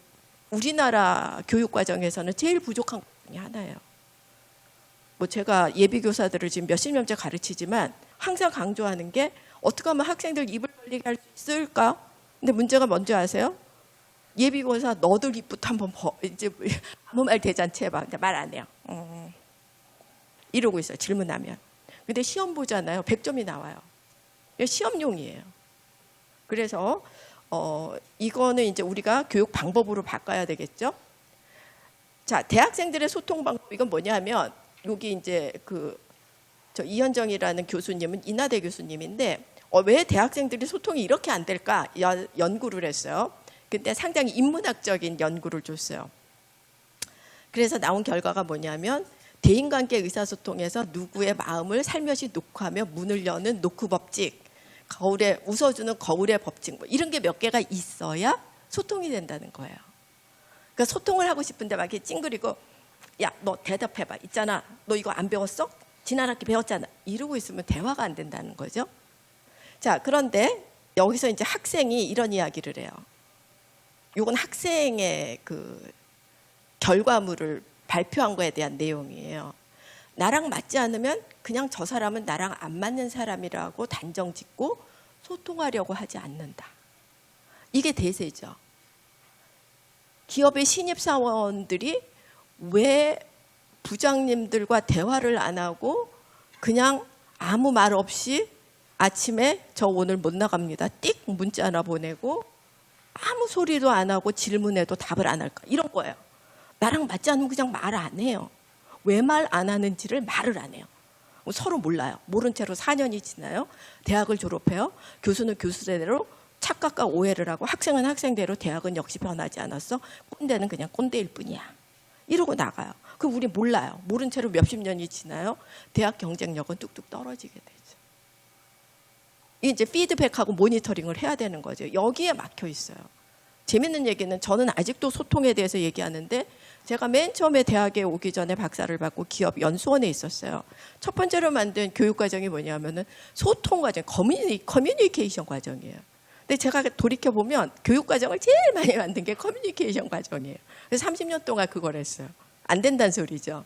우리나라 교육과정에서는 제일 부족한 것 중에 하나예요. 뭐 제가 예비교사들을 지금 몇십 년째 가르치지만 항상 강조하는 게 어떻게 하면 학생들 입을 벌리게 할 수 있을까? 근데 문제가 뭔지 아세요? 예비교사 너들 입부터 한번 이제 아무 말 대잔치 해봐. 근데 말 안 해요. 이러고 있어요. 질문하면. 근데 시험 보잖아요. 100점이 나와요. 시험용이에요. 그래서 이거는 이제 우리가 교육 방법으로 바꿔야 되겠죠. 자, 대학생들의 소통 방법 이건 뭐냐면 여기 이제 저 이현정이라는 교수님은 인하대 교수님인데 왜 대학생들이 소통이 이렇게 안 될까 연구를 했어요. 근데 상당히 인문학적인 연구를 줬어요. 그래서 나온 결과가 뭐냐면 대인관계 의사소통에서 누구의 마음을 살며시 녹화하며 문을 여는 노크 법칙, 거울에 웃어주는 거울의 법칙 뭐 이런 게 몇 개가 있어야 소통이 된다는 거예요. 그러니까 소통을 하고 싶은데 막 이렇게 찡그리고 야, 너 대답해봐. 있잖아. 너 이거 안 배웠어? 지난 학기 배웠잖아. 이러고 있으면 대화가 안 된다는 거죠. 자, 그런데 여기서 이제 학생이 이런 이야기를 해요. 이건 학생의 결과물을 발표한 거에 대한 내용이에요. 나랑 맞지 않으면 그냥 저 사람은 나랑 안 맞는 사람이라고 단정 짓고 소통하려고 하지 않는다. 이게 대세죠. 기업의 신입사원들이 왜 부장님들과 대화를 안 하고 그냥 아무 말 없이 아침에 저 오늘 못 나갑니다. 띡 문자 하나 보내고 아무 소리도 안 하고 질문해도 답을 안 할까? 이런 거예요. 나랑 맞지 않으면 그냥 말 안 해요. 왜 말 안 하는지를 말을 안 해요. 서로 몰라요. 모른 채로 4년이 지나요. 대학을 졸업해요. 교수는 교수대로 착각과 오해를 하고 학생은 학생대로 대학은 역시 변하지 않았어. 꼰대는 그냥 꼰대일 뿐이야. 이러고 나가요. 그럼 우리 몰라요. 모른 채로 몇십 년이 지나요. 대학 경쟁력은 뚝뚝 떨어지게 되죠. 이제 피드백하고 모니터링을 해야 되는 거죠. 여기에 막혀 있어요. 재밌는 얘기는 저는 아직도 소통에 대해서 얘기하는데 제가 맨 처음에 대학에 오기 전에 박사를 받고 기업 연수원에 있었어요. 첫 번째로 만든 교육 과정이 뭐냐면은 소통 과정, 커뮤니케이션 과정이에요. 근데 제가 돌이켜 보면 교육 과정을 제일 많이 만든 게 커뮤니케이션 과정이에요. 그래서 30년 동안 그걸 했어요. 안 된다는 소리죠.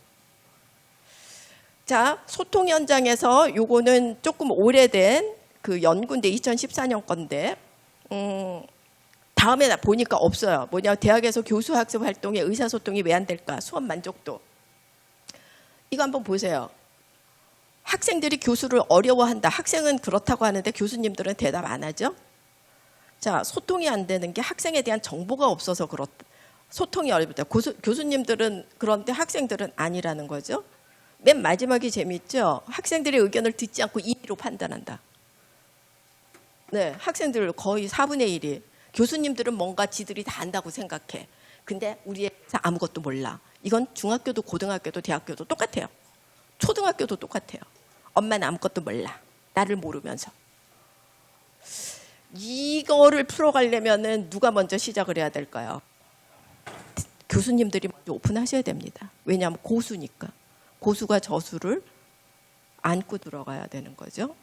자, 소통 현장에서 요거는 조금 오래된 연구인데 2014년 건데 다음에 보니까 없어요. 뭐냐, 대학에서 교수 학습 활동에 의사소통이 왜 안 될까? 수업 만족도. 이거 한번 보세요. 학생들이 교수를 어려워한다. 학생은 그렇다고 하는데 교수님들은 대답 안 하죠. 자, 소통이 안 되는 게 학생에 대한 정보가 없어서 그렇다. 소통이 어렵다. 교수님들은 그런데 학생들은 아니라는 거죠. 맨 마지막이 재밌죠. 학생들의 의견을 듣지 않고 임의로 판단한다. 네, 학생들 거의 4분의 1이 교수님들은 뭔가 지들이 다 안다고 생각해. 근데 우리 애가 아무것도 몰라. 이건 중학교도 고등학교도 대학교도 똑같아요. 초등학교도 똑같아요. 엄마는 아무것도 몰라. 나를 모르면서. 이거를 풀어가려면은 누가 먼저 시작을 해야 될까요? 교수님들이 먼저 오픈하셔야 됩니다. 왜냐하면 고수니까. 고수가 저수를 안고 들어가야 되는 거죠.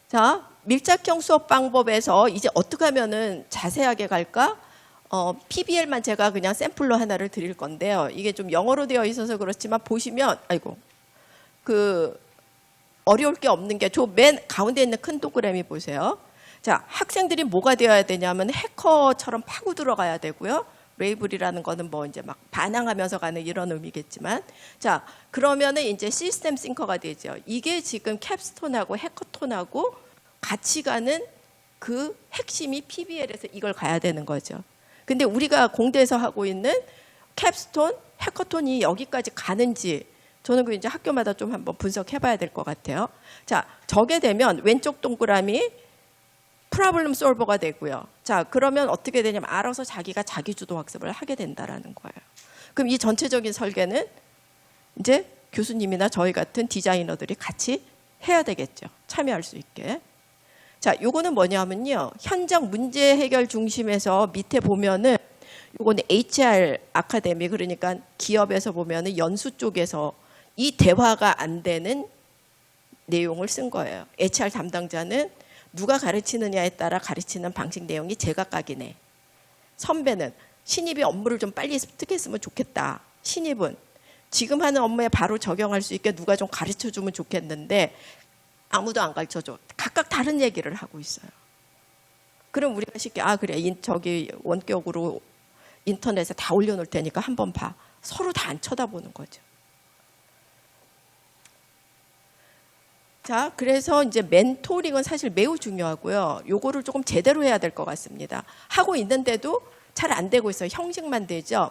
자, 밀착형 수업 방법에서 이제 어떻게 하면은 자세하게 갈까? PBL만 제가 그냥 샘플로 하나를 드릴 건데요. 이게 좀 영어로 되어 있어서 그렇지만 보시면, 아이고, 어려울 게 없는 게 저 맨 가운데 있는 큰 동그라미 보세요. 자, 학생들이 뭐가 되어야 되냐면 해커처럼 파고 들어가야 되고요. 레이블이라는 거는 뭐 이제 막 반항하면서 가는 이런 의미겠지만, 자, 그러면은 이제 시스템 싱커가 되죠. 이게 지금 캡스톤하고 해커톤하고 같이 가는 그 핵심이 PBL에서 이걸 가야 되는 거죠. 근데 우리가 공대에서 하고 있는 캡스톤, 해커톤이 여기까지 가는지 저는 그 이제 학교마다 좀 한번 분석해봐야 될 것 같아요. 자, 저게 되면 왼쪽 동그라미 프로블럼 솔버가 되고요. 자, 그러면 어떻게 되냐면 알아서 자기가 자기주도 학습을 하게 된다라는 거예요. 그럼 이 전체적인 설계는 이제 교수님이나 저희 같은 디자이너들이 같이 해야 되겠죠. 참여할 수 있게. 자, 요거는 뭐냐면요. 현장 문제 해결 중심에서 밑에 보면은 요거는 HR 아카데미, 그러니까 기업에서 보면은 연수 쪽에서 이 대화가 안 되는 내용을 쓴 거예요. HR 담당자는 누가 가르치느냐에 따라 가르치는 방식 내용이 제각각이네. 선배는 신입이 업무를 좀 빨리 습득했으면 좋겠다. 신입은 지금 하는 업무에 바로 적용할 수 있게 누가 좀 가르쳐주면 좋겠는데 아무도 안 가르쳐줘. 각각 다른 얘기를 하고 있어요. 그럼 우리가 쉽게 그래, 저기 원격으로 인터넷에 다 올려놓을 테니까 한번 봐. 서로 다 안 쳐다보는 거죠. 자, 그래서 이제 멘토링은 사실 매우 중요하고요. 요거를 조금 제대로 해야 될 것 같습니다. 하고 있는데도 잘 안 되고 있어요. 형식만 되죠.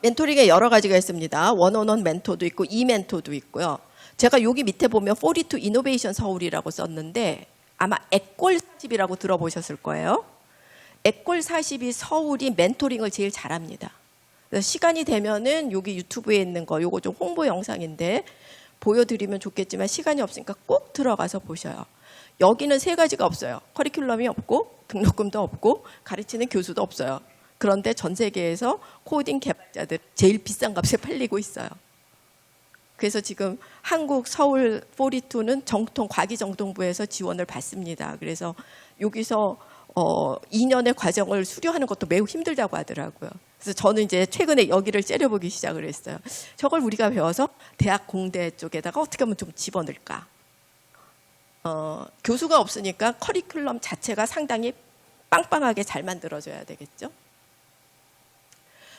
멘토링에 여러 가지가 있습니다. 원온원 멘토도 있고 이멘토도 있고요. 제가 여기 밑에 보면 42 이노베이션 서울이라고 썼는데 아마 액골 40이라고 들어보셨을 거예요. 액골 40이 서울이 멘토링을 제일 잘합니다. 그래서 시간이 되면은 여기 유튜브에 있는 거 요거 좀 홍보 영상인데 보여드리면 좋겠지만 시간이 없으니까 꼭 들어가서 보셔요. 여기는 세 가지가 없어요. 커리큘럼이 없고 등록금도 없고 가르치는 교수도 없어요. 그런데 전 세계에서 코딩 개발자들 제일 비싼 값에 팔리고 있어요. 그래서 지금 한국 서울 42는 정통 과기정통부에서 지원을 받습니다. 그래서 여기서 2년의 과정을 수료하는 것도 매우 힘들다고 하더라고요. 그래서 저는 이제 최근에 여기를 째려보기 시작을 했어요. 저걸 우리가 배워서 대학 공대 쪽에다가 어떻게 하면 좀 집어넣을까. 교수가 없으니까 커리큘럼 자체가 상당히 빵빵하게 잘 만들어져야 되겠죠.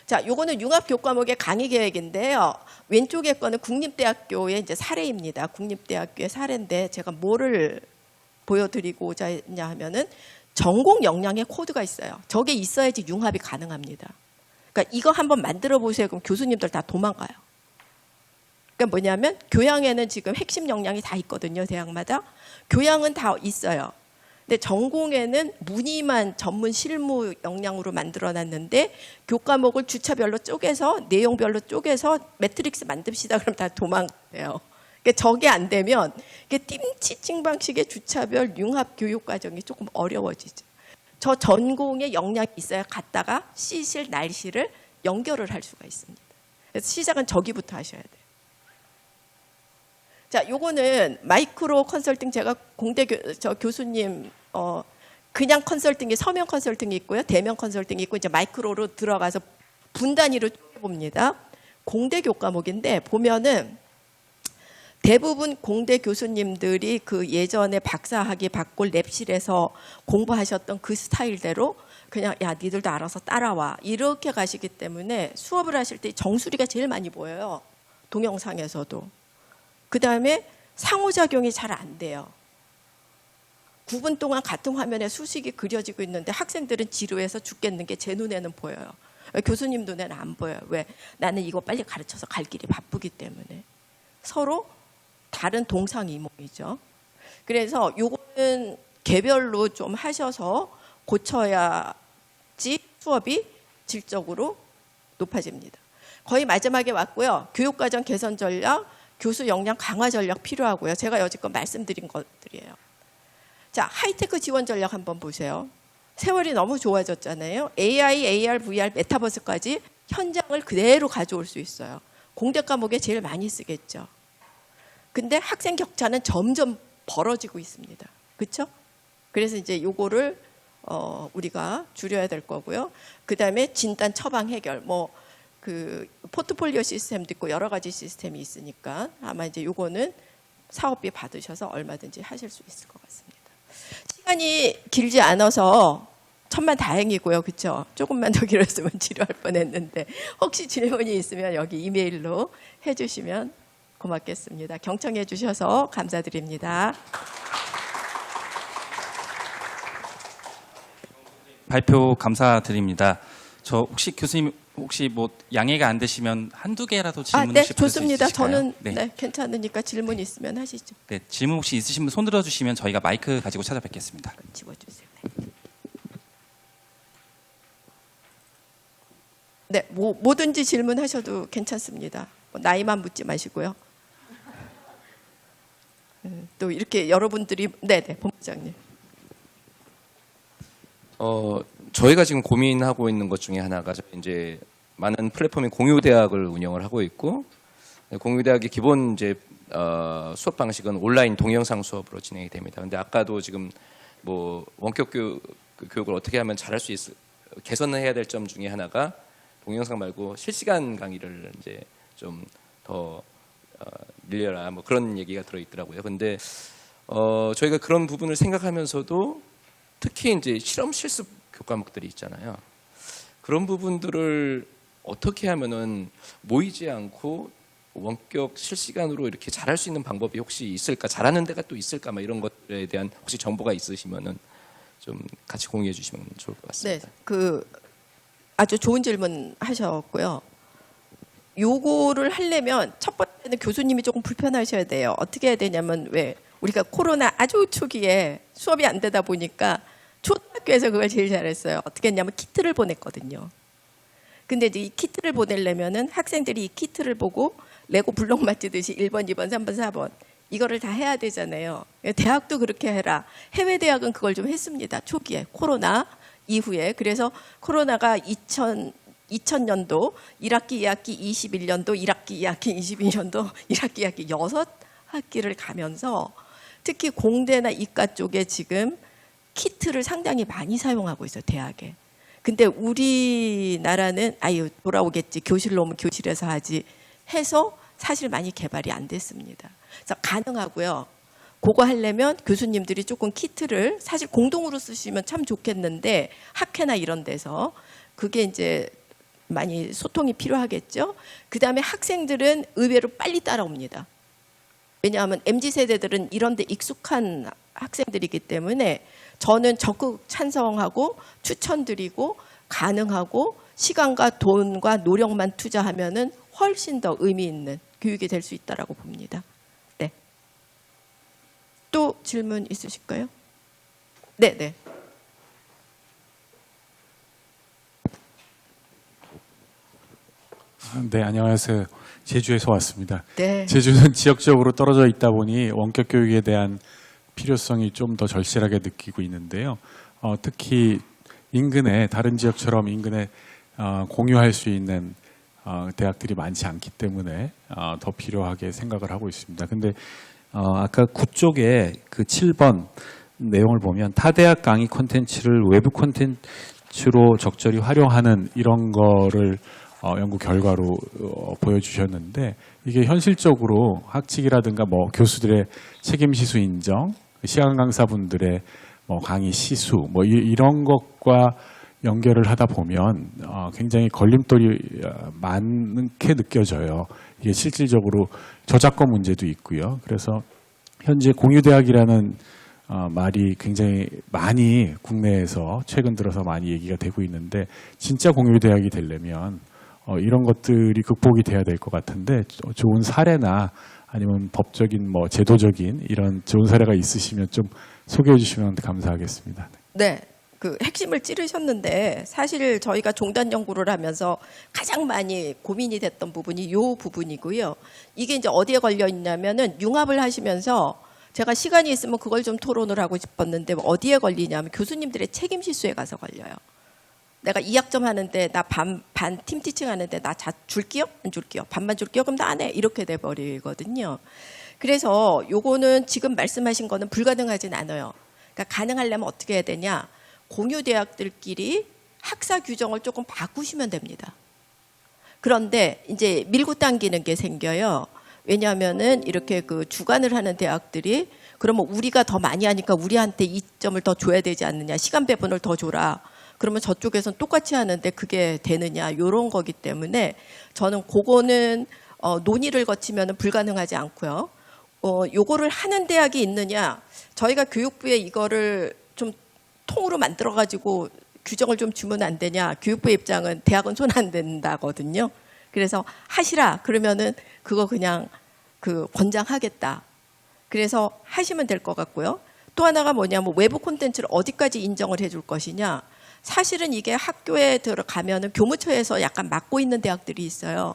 자, 요거는 융합교과목의 강의 계획인데요. 왼쪽에 거는 국립대학교의 이제 사례입니다. 국립대학교의 사례인데 제가 뭐를 보여드리고자 했냐 하면은 전공 역량의 코드가 있어요. 저게 있어야지 융합이 가능합니다. 그러니까 이거 한번 만들어 보세요. 그럼 교수님들 다 도망가요. 그러니까 뭐냐면 교양에는 지금 핵심 역량이 다 있거든요. 대학마다. 교양은 다 있어요. 근데 전공에는 무늬만 전문 실무 역량으로 만들어놨는데 교과목을 주차별로 쪼개서 내용별로 쪼개서 매트릭스 만듭시다. 그럼 다 도망가요. 그러니까 저게 안 되면 띵치칭 방식의 주차별 융합 교육 과정이 조금 어려워지죠. 저 전공의 역량이 있어야 갔다가 시실 날실을 연결을 할 수가 있습니다. 그래서 시작은 저기부터 하셔야 돼요. 자, 요거는 마이크로 컨설팅 제가 공대 교수님 그냥 컨설팅이 서면 컨설팅이 있고요. 대면 컨설팅이 있고 이제 마이크로로 들어가서 분 단위로 봅니다. 공대 교과목인데 보면은 대부분 공대 교수님들이 그 예전에 박사학위 받고 랩실에서 공부하셨던 그 스타일대로 그냥 야 니들도 알아서 따라와 이렇게 가시기 때문에 수업을 하실 때 정수리가 제일 많이 보여요. 동영상에서도. 그다음에 상호작용이 잘 안 돼요. 9분 동안 같은 화면에 수식이 그려지고 있는데 학생들은 지루해서 죽겠는 게 제 눈에는 보여요. 교수님 눈에는 안 보여요. 왜? 나는 이거 빨리 가르쳐서 갈 길이 바쁘기 때문에. 서로 다른 동상이몽이죠. 그래서 요거는 개별로 좀 하셔서 고쳐야지 수업이 질적으로 높아집니다. 거의 마지막에 왔고요. 교육과정 개선 전략, 교수 역량 강화 전략 필요하고요. 제가 여지껏 말씀드린 것들이에요. 자, 하이테크 지원 전략 한번 보세요. 세월이 너무 좋아졌잖아요. AI, AR, VR, 메타버스까지 현장을 그대로 가져올 수 있어요. 공대 과목에 제일 많이 쓰겠죠. 근데 학생 격차는 점점 벌어지고 있습니다. 그렇죠? 그래서 이제 요거를 우리가 줄여야 될 거고요. 그다음에 진단 처방 해결 그 포트폴리오 시스템도 있고 여러 가지 시스템이 있으니까 아마 이제 요거는 사업비 받으셔서 얼마든지 하실 수 있을 것 같습니다. 시간이 길지 않아서 천만다행이고요. 그렇죠? 조금만 더 길었으면 지루할 뻔했는데 혹시 질문이 있으면 여기 이메일로 해주시면 고맙겠습니다. 경청해 주셔서 감사드립니다. 발표 감사드립니다. 저 혹시 교수님 혹시 뭐 양해가 안 되시면 한두 개라도 질문 네, 혹시 받을 수 좋습니다. 있으실까요? 저는 네. 괜찮으니까 질문 있으면 하시죠. 네, 질문 혹시 있으시면 손 들어주시면 저희가 마이크 가지고 찾아뵙겠습니다. 집어주세요. 네, 뭐든지 질문하셔도 괜찮습니다. 나이만 묻지 마시고요. 또 이렇게 여러분들이 네네 본부장님. 저희가 지금 고민하고 있는 것 중에 하나가 이제 많은 플랫폼이 공유 대학을 운영을 하고 있고 공유 대학의 기본 이제 수업 방식은 온라인 동영상 수업으로 진행이 됩니다. 근데 아까도 지금 뭐 원격 교육을 어떻게 하면 잘할 수 있을 개선을 해야 될 점 중에 하나가 동영상 말고 실시간 강의를 이제 좀 더 늘려라 뭐 그런 얘기가 들어 있더라고요. 근데 저희가 그런 부분을 생각하면서도 특히 이제 실험 실습 교과목들이 있잖아요. 그런 부분들을 어떻게 하면은 모이지 않고 원격 실시간으로 이렇게 잘할 수 있는 방법이 혹시 있을까? 잘하는 데가 또 있을까? 막 이런 것에 대한 혹시 정보가 있으시면은 좀 같이 공유해 주시면 좋을 것 네, 같습니다. 아주 좋은 질문 하셨고요. 요거를 하려면 첫 번째는 교수님이 조금 불편하셔야 돼요. 어떻게 해야 되냐면 왜 우리가 코로나 아주 초기에 수업이 안 되다 보니까 초등학교에서 그걸 제일 잘했어요. 어떻게 했냐면 키트를 보냈거든요. 근데 이제 이 키트를 보내려면은 학생들이 이 키트를 보고 레고 블록 맞추듯이 1번, 2번, 3번, 4번 이거를 다 해야 되잖아요. 대학도 그렇게 해라. 해외 대학은 그걸 좀 했습니다. 초기에 코로나 이후에. 그래서 코로나가 2000년도 1학기, 2학기, 21년도 1학기, 2학기, 22년도 1학기, 2학기 6학기를 가면서 특히 공대나 이과 쪽에 지금 키트를 상당히 많이 사용하고 있어요. 대학에. 근데 우리나라는 아유 돌아오겠지. 교실로 오면 교실에서 하지 해서 사실 많이 개발이 안 됐습니다. 그래서 가능하고요. 그거 하려면 교수님들이 조금 키트를 사실 공동으로 쓰시면 참 좋겠는데 학회나 이런 데서 그게 이제 많이 소통이 필요하겠죠. 그다음에 학생들은 의외로 빨리 따라옵니다. 왜냐하면 MZ세대들은 이런 데 익숙한 학생들이기 때문에 저는 적극 찬성하고 추천드리고 가능하고 시간과 돈과 노력만 투자하면은 훨씬 더 의미 있는 교육이 될 수 있다라고 봅니다. 네. 또 질문 있으실까요? 네, 네. 네, 안녕하세요. 제주에서 왔습니다. 네. 제주는 지역적으로 떨어져 있다 보니 원격 교육에 대한 필요성이 좀 더 절실하게 느끼고 있는데요. 특히 인근에 다른 지역처럼 인근에 공유할 수 있는 대학들이 많지 않기 때문에 더 필요하게 생각을 하고 있습니다. 근데 아까 9쪽에 그 7번 내용을 보면 타대학 강의 콘텐츠를 외부 콘텐츠로 적절히 활용하는 이런 거를 연구 결과로 보여주셨는데 이게 현실적으로 학칙이라든가 뭐 교수들의 책임 시수 인정, 시간 강사분들의 뭐 강의 시수 뭐 이런 것과 연결을 하다 보면 굉장히 걸림돌이 많게 느껴져요. 이게 실질적으로 저작권 문제도 있고요. 그래서 현재 공유대학이라는 말이 굉장히 많이 국내에서 최근 들어서 많이 얘기가 되고 있는데 진짜 공유대학이 되려면 이런 것들이 극복이 돼야 될 것 같은데 좋은 사례나 아니면 법적인 뭐 제도적인 이런 좋은 사례가 있으시면 좀 소개해 주시면 감사하겠습니다. 네. 그 핵심을 찌르셨는데 사실 저희가 종단 연구를 하면서 가장 많이 고민이 됐던 부분이 이 부분이고요. 이게 이제 어디에 걸려 있냐면은 융합을 하시면서 제가 시간이 있으면 그걸 좀 토론을 하고 싶었는데 어디에 걸리냐면 교수님들의 책임 실수에 가서 걸려요. 내가 2학점 하는데 나 반 팀 티칭 하는데 나 줄게요? 안 줄게요? 반만 줄게요? 그럼 나 안 해. 이렇게 돼버리거든요. 그래서 요거는 지금 말씀하신 거는 불가능하진 않아요. 그러니까 가능하려면 어떻게 해야 되냐. 공유대학들끼리 학사 규정을 조금 바꾸시면 됩니다. 그런데 이제 밀고 당기는 게 생겨요. 왜냐하면은 이렇게 그 주관을 하는 대학들이 그러면 우리가 더 많이 하니까 우리한테 2점을 더 줘야 되지 않느냐. 시간 배분을 더 줘라. 그러면 저쪽에서는 똑같이 하는데 그게 되느냐. 이런 거기 때문에 저는 그거는 논의를 거치면 불가능하지 않고요. 요거를 하는 대학이 있느냐. 저희가 교육부에 이거를 좀 통으로 만들어가지고 규정을 좀 주면 안 되냐. 교육부의 입장은 대학은 손 안 댄다거든요. 그래서 하시라. 그러면은 그거 그냥 권장하겠다. 그래서 하시면 될 것 같고요. 또 하나가 뭐냐면 외부 콘텐츠를 어디까지 인정을 해줄 것이냐. 사실은 이게 학교에 들어가면은 교무처에서 약간 맡고 있는 대학들이 있어요.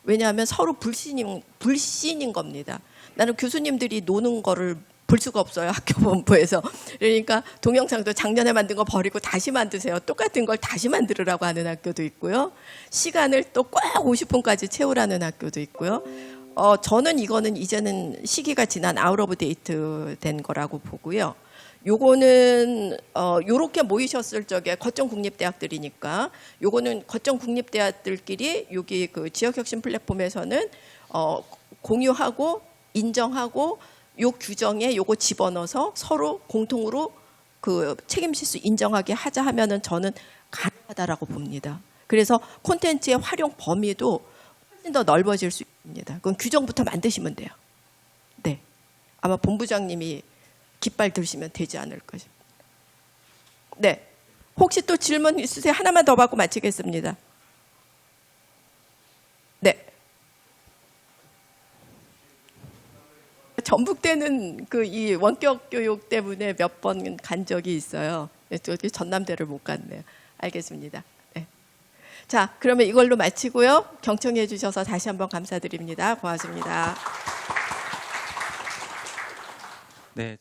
왜냐하면 서로 불신인 겁니다. 나는 교수님들이 노는 거를 볼 수가 없어요. 학교 본부에서. 그러니까 동영상도 작년에 만든 거 버리고 다시 만드세요. 똑같은 걸 다시 만들으라고 하는 학교도 있고요. 시간을 또 꼭 50분까지 채우라는 학교도 있고요. 저는 이거는 이제는 시기가 지난 아웃 오브 데이트 된 거라고 보고요. 요거는 요렇게 모이셨을 적에 거점 국립대학들이니까 요거는 거점 국립대학들끼리 여기 그 지역혁신 플랫폼에서는 공유하고 인정하고 요 규정에 요거 집어넣어서 서로 공통으로 그 책임 실수 인정하게 하자 하면은 저는 가능하다라고 봅니다. 그래서 콘텐츠의 활용 범위도 훨씬 더 넓어질 수 있습니다. 그건 규정부터 만드시면 돼요. 네, 아마 본부장님이 깃발 들시면 되지 않을 것입니다. 네, 혹시 또 질문 있으세요? 하나만 더 받고 마치겠습니다. 네. 전북대는 그 이 원격 교육 때문에 몇 번 간 적이 있어요. 어떻게 전남대를 못 갔네요. 알겠습니다. 네. 자, 그러면 이걸로 마치고요. 경청해 주셔서 다시 한번 감사드립니다. 고맙습니다. 네.